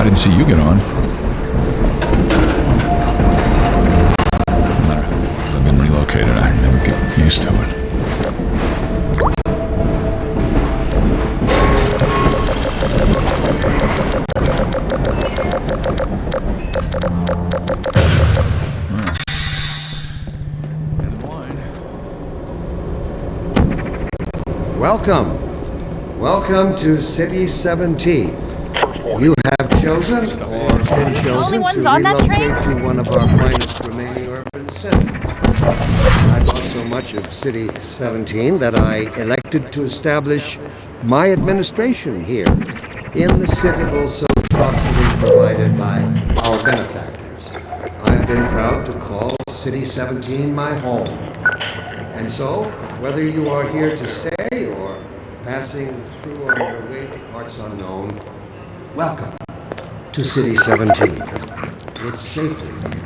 I didn't see you get on. No matter. I've been relocated. I never get used to it. Welcome to City 17. You have chosen or been chosen to relocate to one of our finest remaining urban centers. I thought so much of City 17 that I elected to establish my administration here in the citadel so thoughtfully provided by our benefactors. I have been proud to call City 17 my home. And so, whether you are here to stay or passing through on your way to parts unknown, welcome to City 17. It's safer here.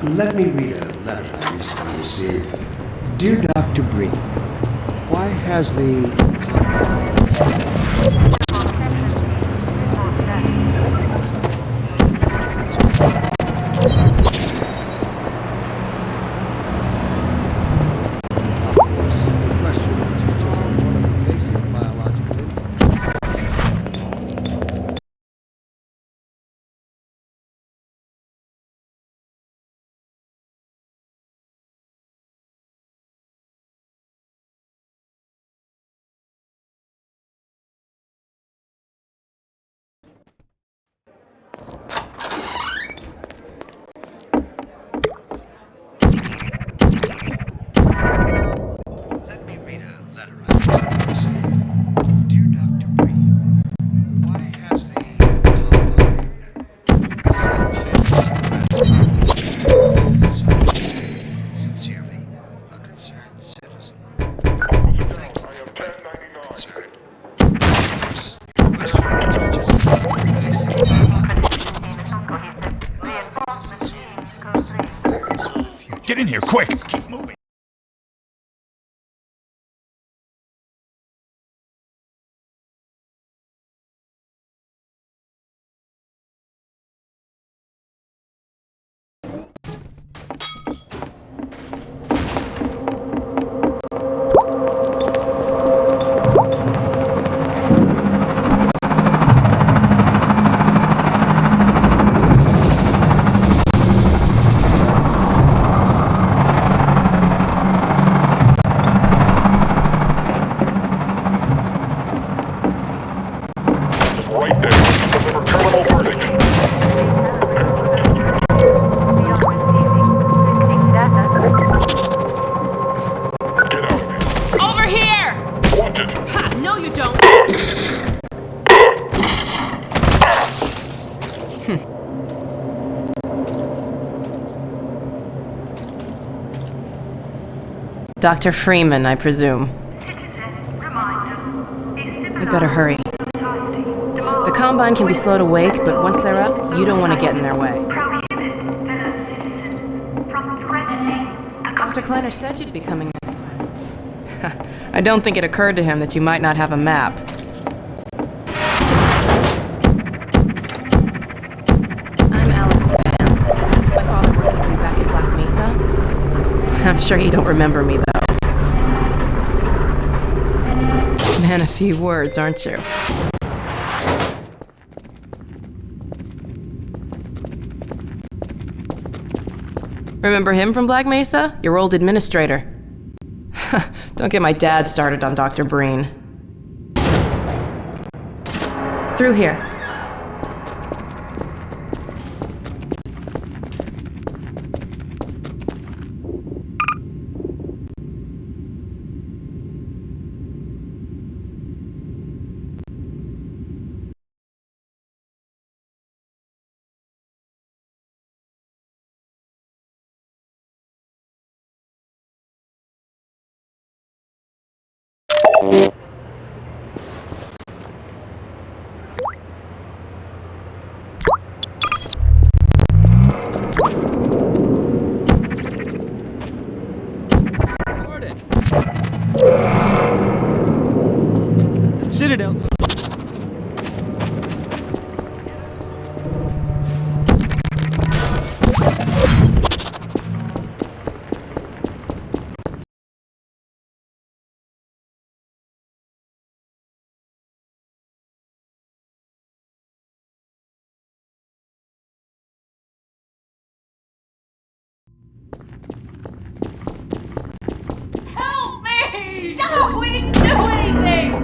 Let me read a letter I recently received. Dear Dr. Breen, why has the Get in here, quick! Keep moving! Dr. Freeman, I presume. We better hurry. The Combine can be slow to wake, but once they're up, you don't want to get in their way. Dr. Kleiner said you'd be coming this way. I don't think it occurred to him that you might not have a map. I'm Alex Vance. My father worked with you back in Black Mesa. I'm sure you don't remember me, though. Man, a few words, aren't you? Remember him from Black Mesa? Your old administrator. Don't get my dad started on Dr. Breen. Through here. Citadel. Help me! Stop! We didn't do anything!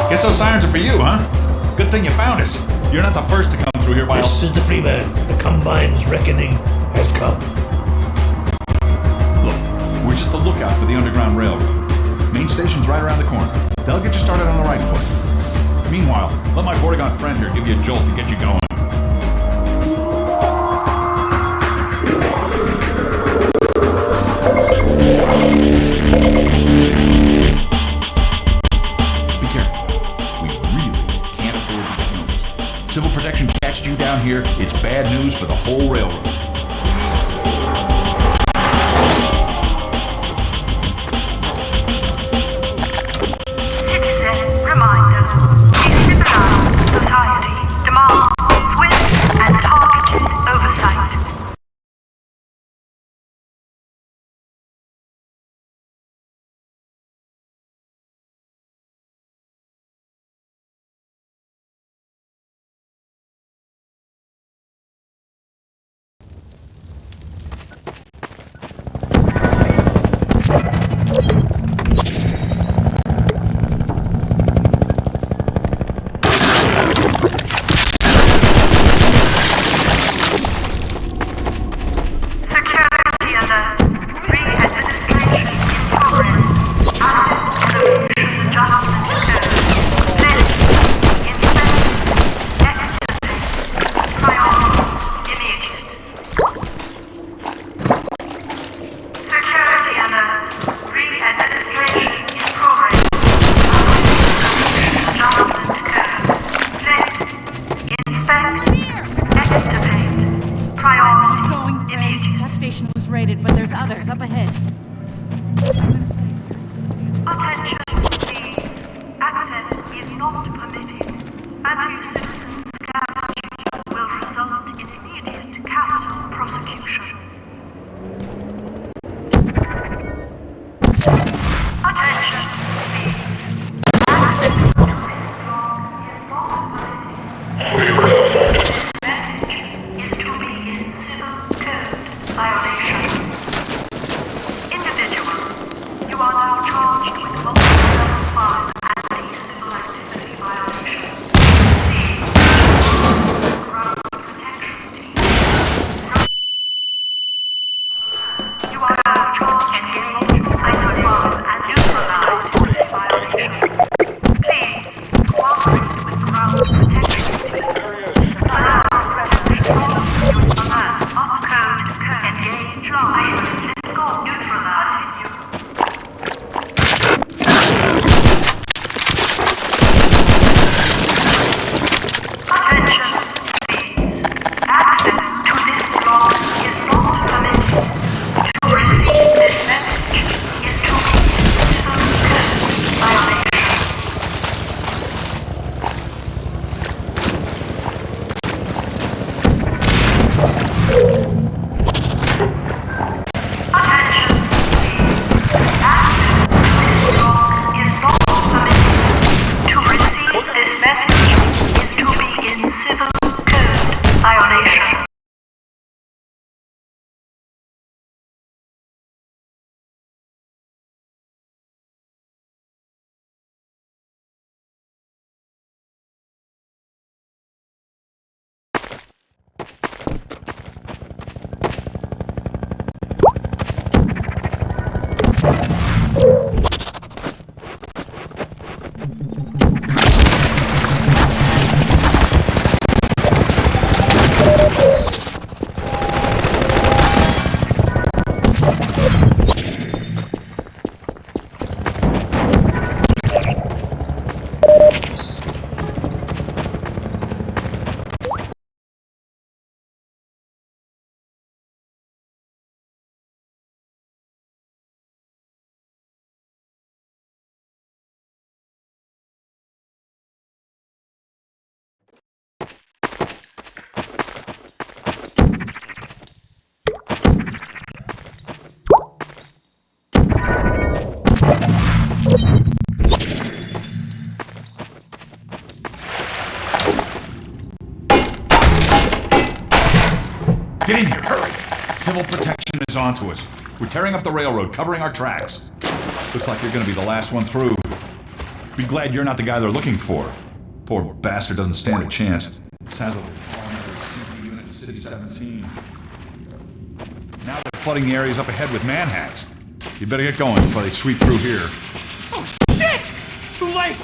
Guess those sirens are for you, huh? Good thing you found us. You're not the first to come through here by... This is the Freeman. The Combine's reckoning has come. Look, we're just a lookout for the Underground Railroad. Main station's right around the corner. They'll get you started on the right foot. Meanwhile, let my Vortigaunt friend here give you a jolt to get you going. Be careful. We really can't afford to be confused. Civil protection catched you down here. It's bad news for the whole railroad. not permitted. Anti-citizen scavenging will result in immediate capital prosecution. Attention, please. Access to this log is not permitted. This message is to be in civil code violation. Individual, you are now charged with multi-level 5 anti-civil activity violation. Please, ground protection team. You are now charged with multi-level anti-civil activity violation. Please, cooperate with ground protection team. Allow protection of command, upcode, engage line, escort neutralize. Attention, please. Access to this log is not permitted. To receive this message is to be civil code violation. Attention, please. Access to this log is not permitted. To receive this message is to be in civil code violation. Get in here, hurry! Civil protection is onto us. We're tearing up the railroad, covering our tracks. Looks like you're gonna be the last one through. Be glad you're not the guy they're looking for. Poor bastard doesn't stand a chance. Sounds like they're calling for CP Unit City 17. Now they're flooding the areas up ahead with manhats. You better get going before they sweep through here. Oh shit! Too late!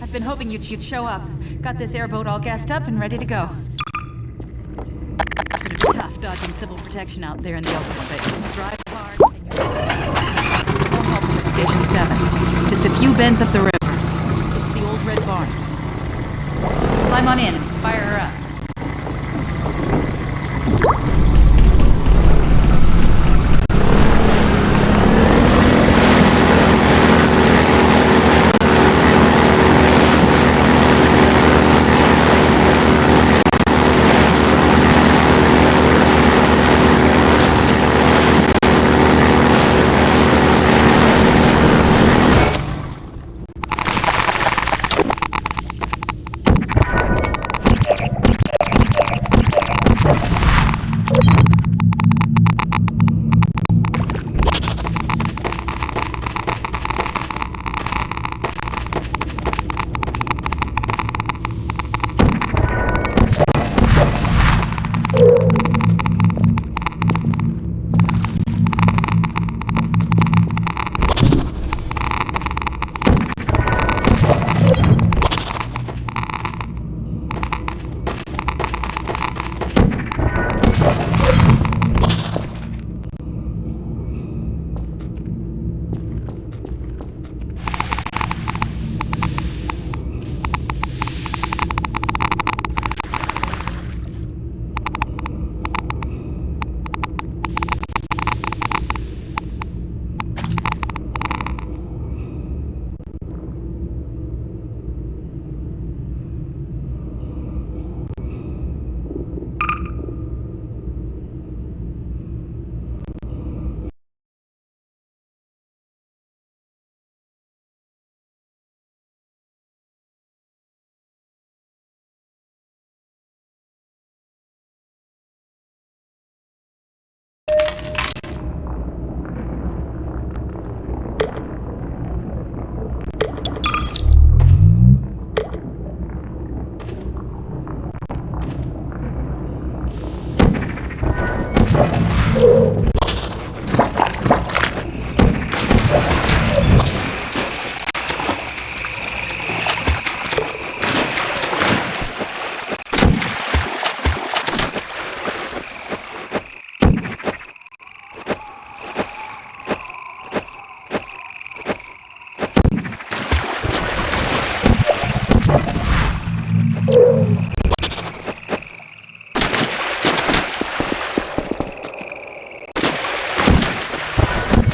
I've been hoping you'd show up. Got this airboat all gassed up and ready to go. It'll be tough dodging civil protection out there in the open, but drive hard and you'll... No help at Station 7. Just a few bends up the river. It's the old red barn. Climb on in and fire her up.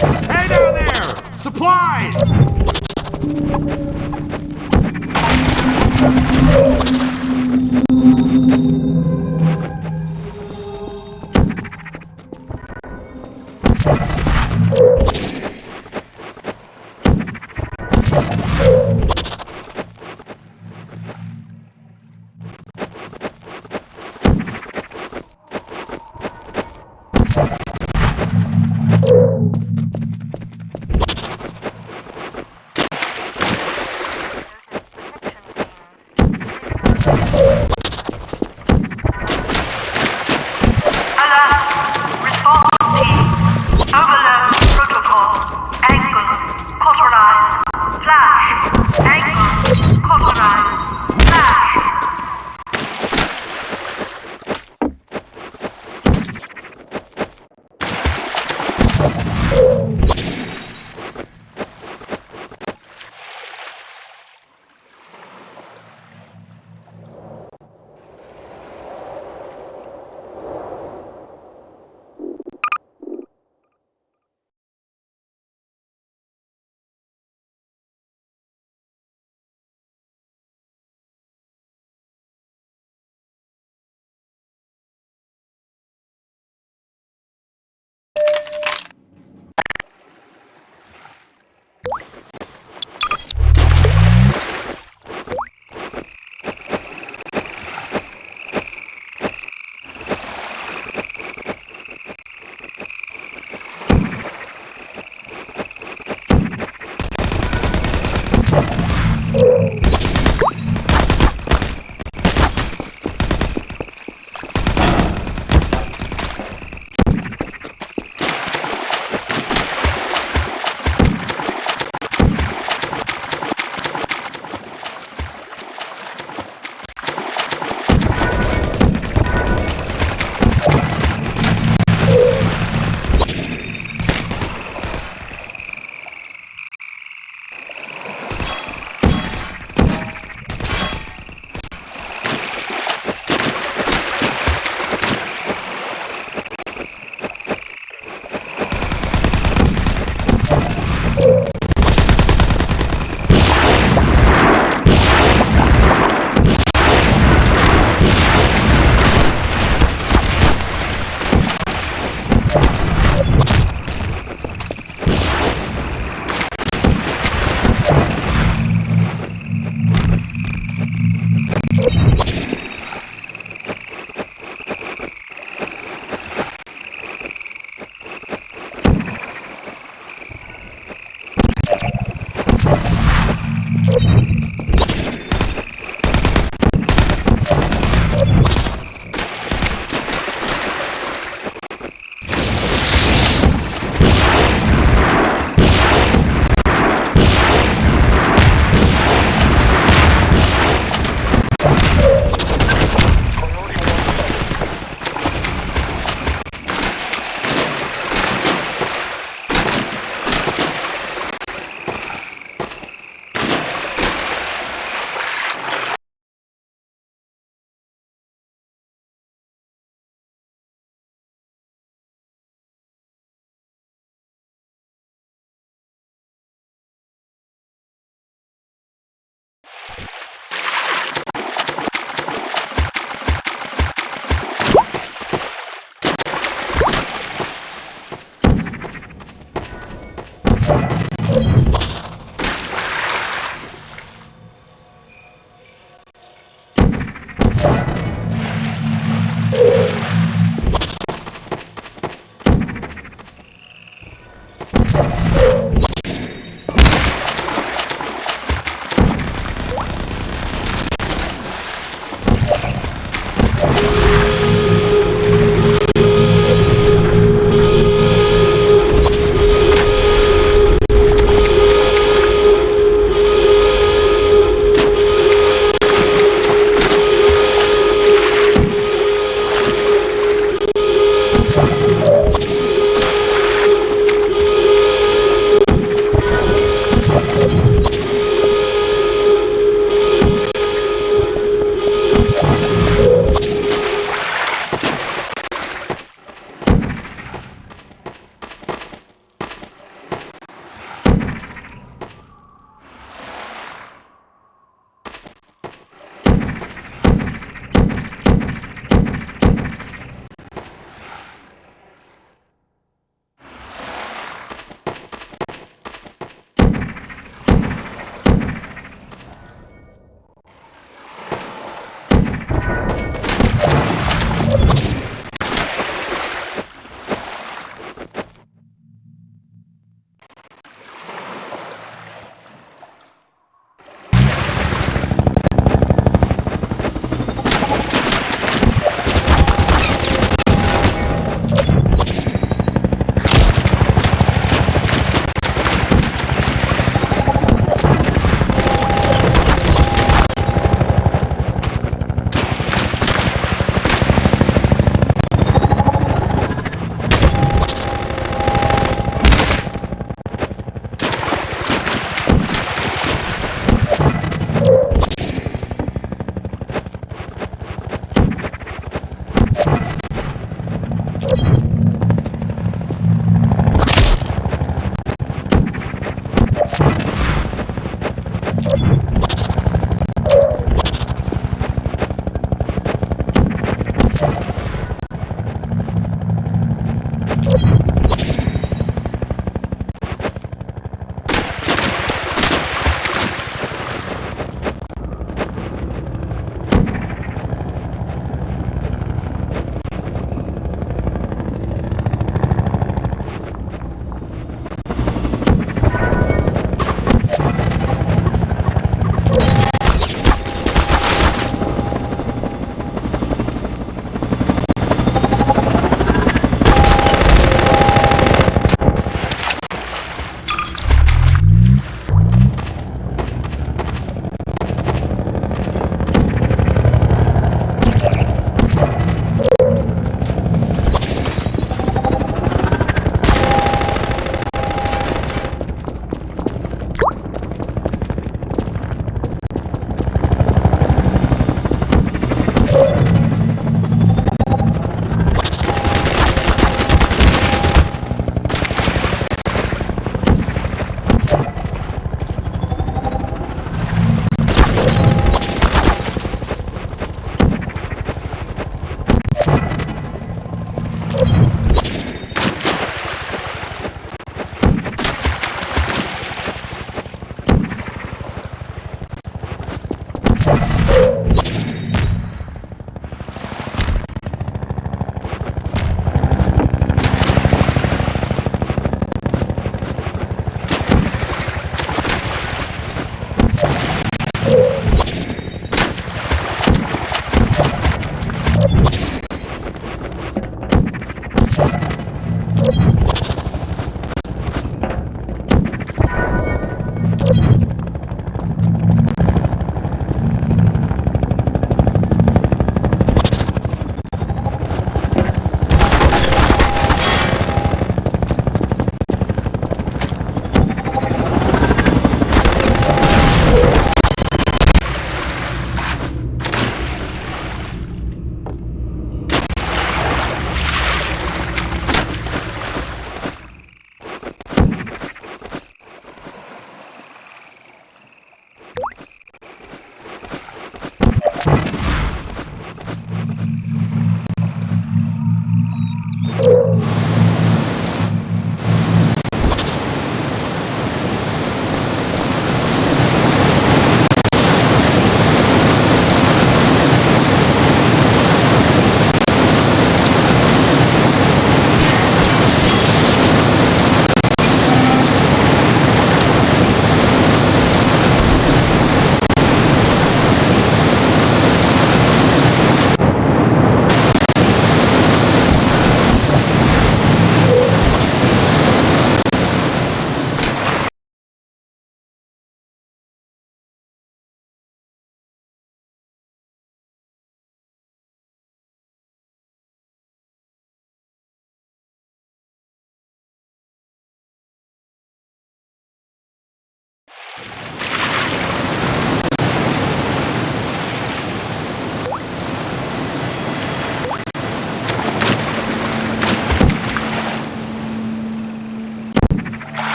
Hey down there! Supplies!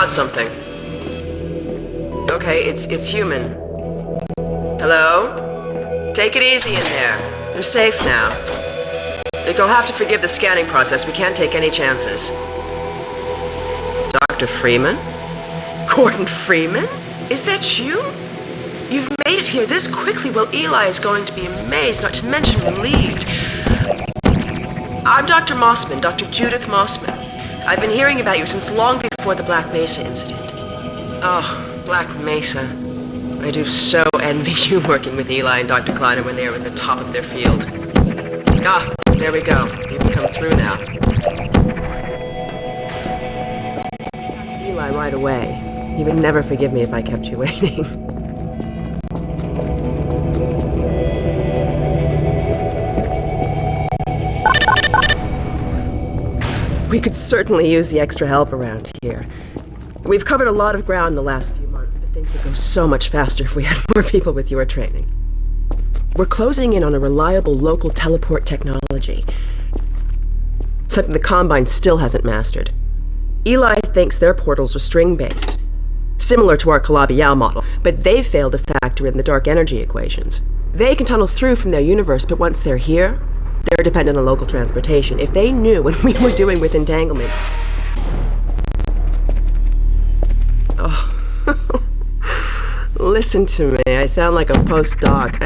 got something. Okay, it's human. Hello? Take it easy in there. You're safe now. You'll have to forgive the scanning process. We can't take any chances. Dr. Freeman? Gordon Freeman? Is that you? You've made it here this quickly. Well, Eli is going to be amazed, not to mention relieved. I'm Dr. Mossman, Dr. Judith Mossman. I've been hearing about you since long before the Black Mesa incident. Oh, Black Mesa. I do so envy you working with Eli and Dr. Kleiner when they were at the top of their field. Ah, there we go. You can come through now. Eli right away. He would never forgive me if I kept you waiting. We could certainly use the extra help around here. We've covered a lot of ground in the last few months, but things would go so much faster if we had more people with your training. We're closing in on a reliable local teleport technology. Something the Combine still hasn't mastered. Eli thinks their portals are string-based, similar to our Calabi-Yau model, but they've failed to factor in the dark energy equations. They can tunnel through from their universe, but once they're here, they're dependent on local transportation. If they knew what we were doing with entanglement... Oh. Listen to me. I sound like a postdoc.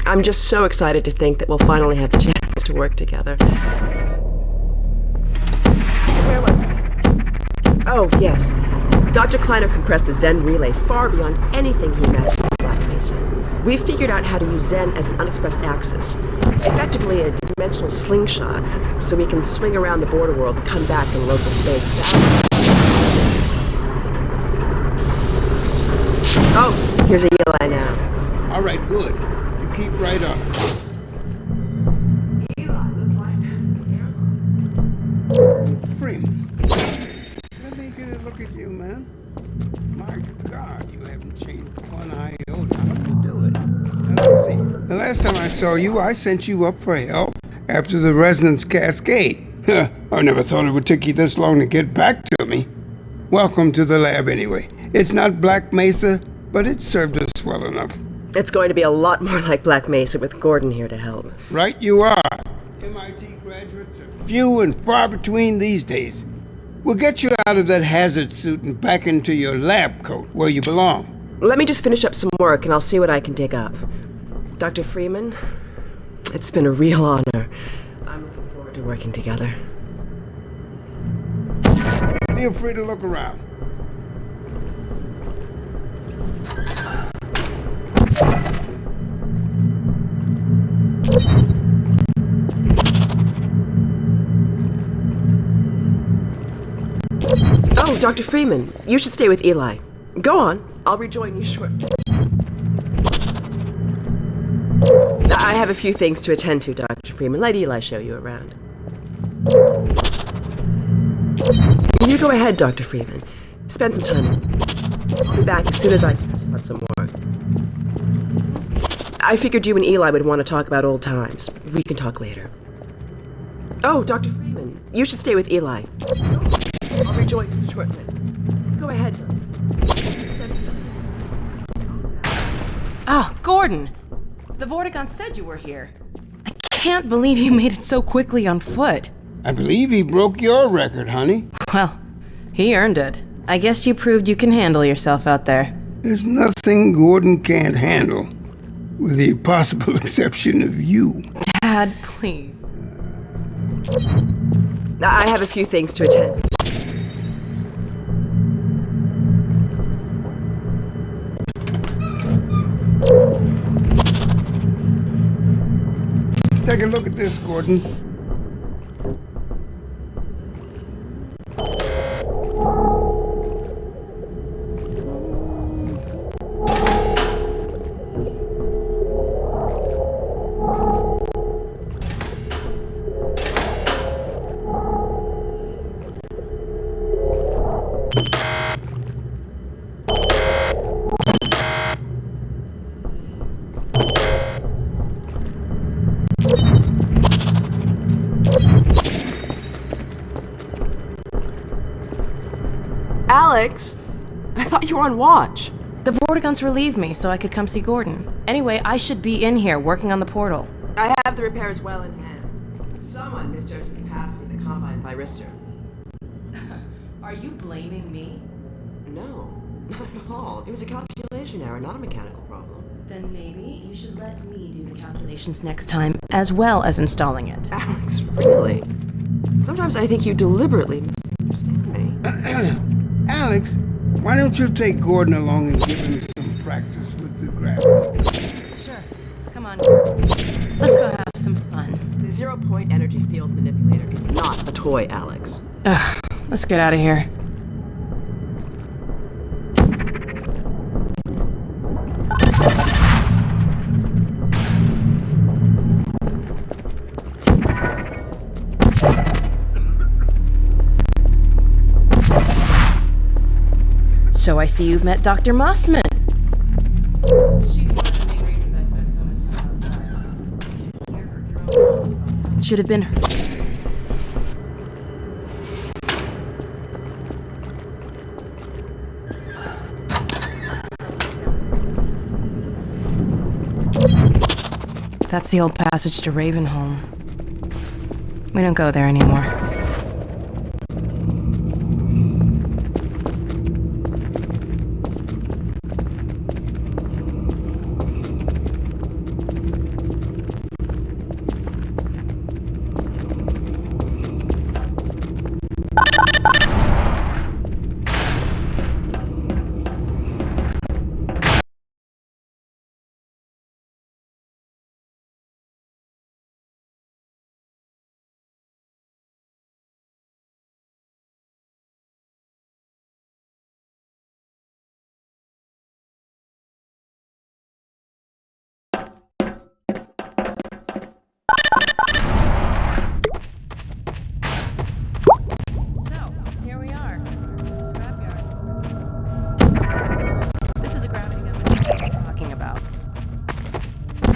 I'm just so excited to think that we'll finally have the chance to work together. Where was I? Oh, yes. Dr. Kleiner compressed the Zen relay far beyond anything he mastered in Black Mesa. We figured out how to use Zen as an unexpressed axis, effectively a dimensional slingshot, so we can swing around the border world and come back in local space without... Oh, here's Eli now. All right, good. You keep right on. Eli, look like... Freeman. Let me get a look at you, man. My God, you haven't changed one iota. How do you do it? Now, let's see. The last time I saw you, I sent you up for help after the resonance cascade. I never thought it would take you this long to get back to me. Welcome to the lab, anyway. It's not Black Mesa, but it served us well enough. It's going to be a lot more like Black Mesa with Gordon here to help. Right you are. MIT graduates are few and far between these days. We'll get you out of that hazard suit and back into your lab coat where you belong. Let me just finish up some work and I'll see what I can dig up. Dr. Freeman, it's been a real honor. I'm looking forward to working together. Feel free to look around. Oh, Dr. Freeman, you should stay with Eli. Go on, I'll rejoin you shortly. I have a few things to attend to, Dr. Freeman. Let Eli show you around. You go ahead, Dr. Freeman. Spend some time. I'll be back as soon as I got some work. I figured you and Eli would want to talk about old times. We can talk later. Oh, Dr. Freeman, you should stay with Eli. I'll rejoin you shortly. Go ahead, Dr. Freeman. Spend some time. Oh, Gordon! The Vortigaunt said you were here. I can't believe you made it so quickly on foot. I believe he broke your record, honey. Well, he earned it. I guess you proved you can handle yourself out there. There's nothing Gordon can't handle, with the possible exception of you. Dad, please. I have a few things to attend. Take a look at this, Gordon. Alex! I thought you were on watch. The Vortiguns relieved me so I could come see Gordon. Anyway, I should be in here working on the portal. I have the repairs well in hand. Someone misjudged the capacity of the Combine thyristor. Are you blaming me? No, not at all. It was a calculation error, not a mechanical problem. Then maybe you should let me do the calculations next time, as well as installing it. Alex, really? Sometimes I think you deliberately misunderstand me. Alex, why don't you take Gordon along and give him some practice with the gravity? Sure. Come on. Let's go have some fun. The zero-point energy field manipulator is not a toy, Alex. Ugh. Let's get out of here. So I see you've met Dr. Mossman. She's one of the main reasons I spent so much time outside. You should hear her drone. Should have been her. That's the old passage to Ravenholm. We don't go there anymore.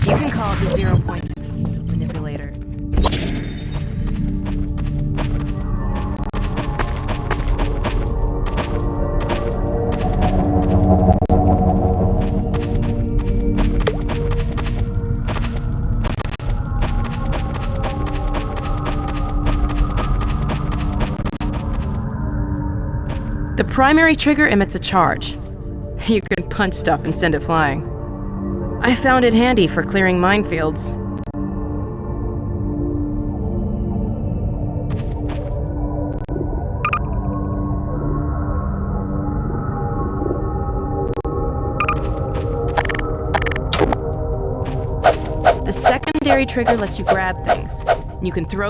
You can call it the zero-point manipulator. The primary trigger emits a charge. You can punch stuff and send it flying. I found it handy for clearing minefields. The secondary trigger lets you grab things. You can throw